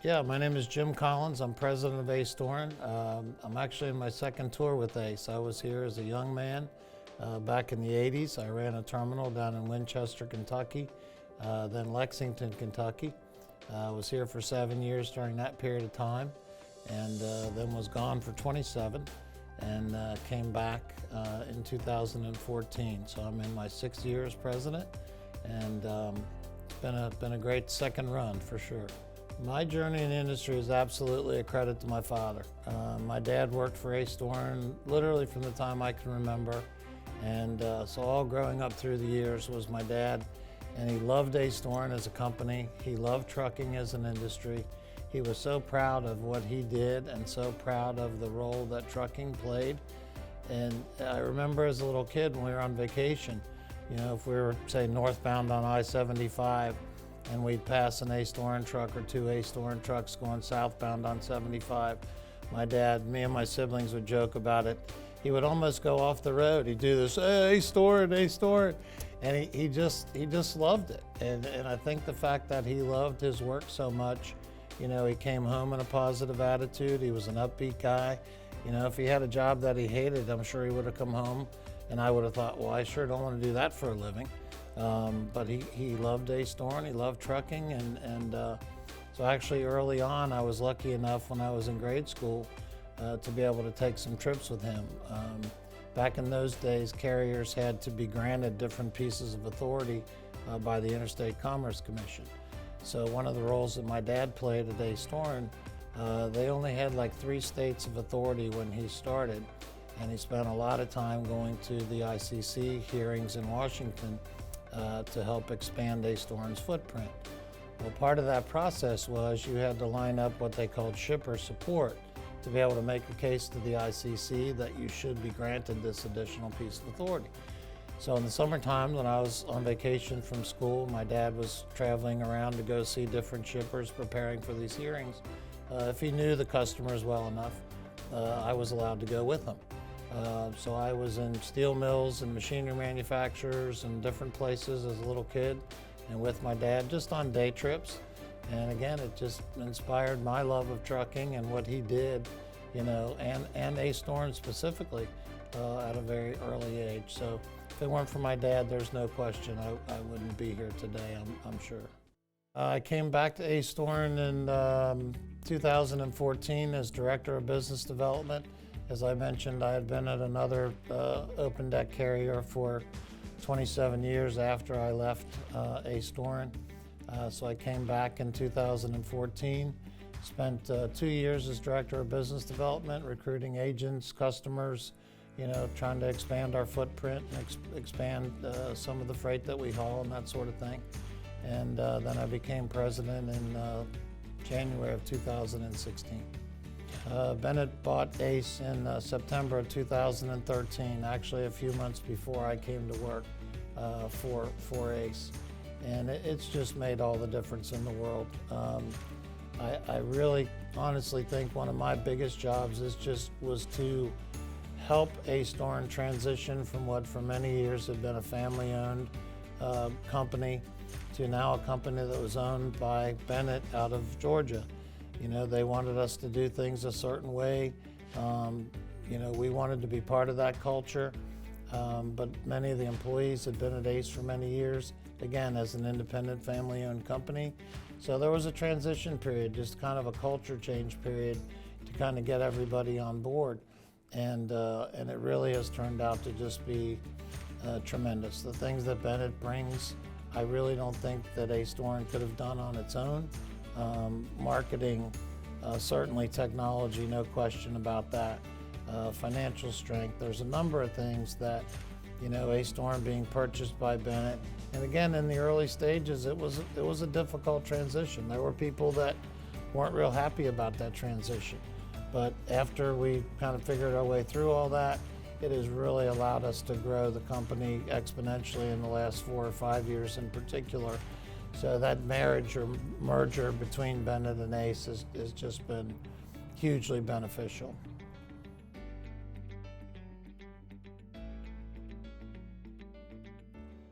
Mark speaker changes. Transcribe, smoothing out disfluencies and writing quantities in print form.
Speaker 1: Yeah, my name is Jim Collins. I'm president of Ace Doran. I'm actually in my second tour with Ace. I was here as a young man back in the 80s. I ran a terminal down in Winchester, Kentucky, then Lexington, Kentucky. I was here for 7 years during that period of time, and then was gone for 27 and came back in 2014. So I'm in my 6th year as president, and it's been a great second run for sure. My journey in the industry is absolutely a credit to my father. My dad worked for Ace Doran literally from the time I can remember, and so all growing up through the years was my dad, and he loved Ace Doran as a company. He loved trucking as an industry. He was so proud of what he did and so proud of the role that trucking played. And I remember as a little kid when we were on vacation, you know, if we were, say, northbound on I-75, and we'd pass an Ace Doran truck or 2 Ace Doran trucks going southbound on 75. My dad, me and my siblings would joke about it. He would almost go off the road. He'd do this, hey, Ace Doran, Ace Doran. And he just loved it. And I think the fact that he loved his work so much, you know, he came home in a positive attitude. He was an upbeat guy. You know, if he had a job that he hated, I'm sure he would have come home and I would have thought, well, I sure don't want to do that for a living. But he loved Ace Doran, he loved trucking, and so actually early on I was lucky enough when I was in grade school to be able to take some trips with him. Back in those days, carriers had to be granted different pieces of authority by the Interstate Commerce Commission. So one of the roles that my dad played at Ace Doran, they only had like 3 states of authority when he started, and he spent a lot of time going to the ICCC hearings in Washington to help expand Ace Doran's footprint. Well, part of that process was you had to line up what they called shipper support to be able to make a case to the ICC that you should be granted this additional piece of authority. So in the summertime when I was on vacation from school, my dad was traveling around to go see different shippers preparing for these hearings. If he knew the customers well enough, I was allowed to go with him. So I was in steel mills and machinery manufacturers and different places as a little kid and with my dad just on day trips. And again, it just inspired my love of trucking and what he did, you know, and Ace Doran specifically at a very early age. So if it weren't for my dad, there's no question I wouldn't be here today, I'm sure. I came back to Ace Doran in 2014 as Director of Business Development. As I mentioned, I had been at another open deck carrier for 27 years after I left Ace Doran. So I came back in 2014, spent 2 years as Director of Business Development, recruiting agents, customers, you know, trying to expand our footprint and expand some of the freight that we haul and that sort of thing. And then I became president in January of 2016. Bennett bought Ace in September of 2013, actually a few months before I came to work for Ace. And it's just made all the difference in the world. I really honestly think one of my biggest jobs was to help Ace Doran transition from what for many years had been a family-owned company to now a company that was owned by Bennett out of Georgia. You know, they wanted us to do things a certain way. You know, we wanted to be part of that culture, but many of the employees had been at Ace for many years, again, as an independent family-owned company. So there was a transition period, just kind of a culture change period to kind of get everybody on board. And it really has turned out to just be tremendous. The things that Bennett brings, I really don't think that Ace Doran could have done on its own. Marketing, certainly technology, no question about that. Financial strength, there's a number of things that, you know, Ace Doran being purchased by Bennett. And again, in the early stages, it was a difficult transition. There were people that weren't real happy about that transition. But after we kind of figured our way through all that, it has really allowed us to grow the company exponentially in the last 4 or 5 years in particular. So that marriage or merger between Bennett and Ace has just been hugely beneficial.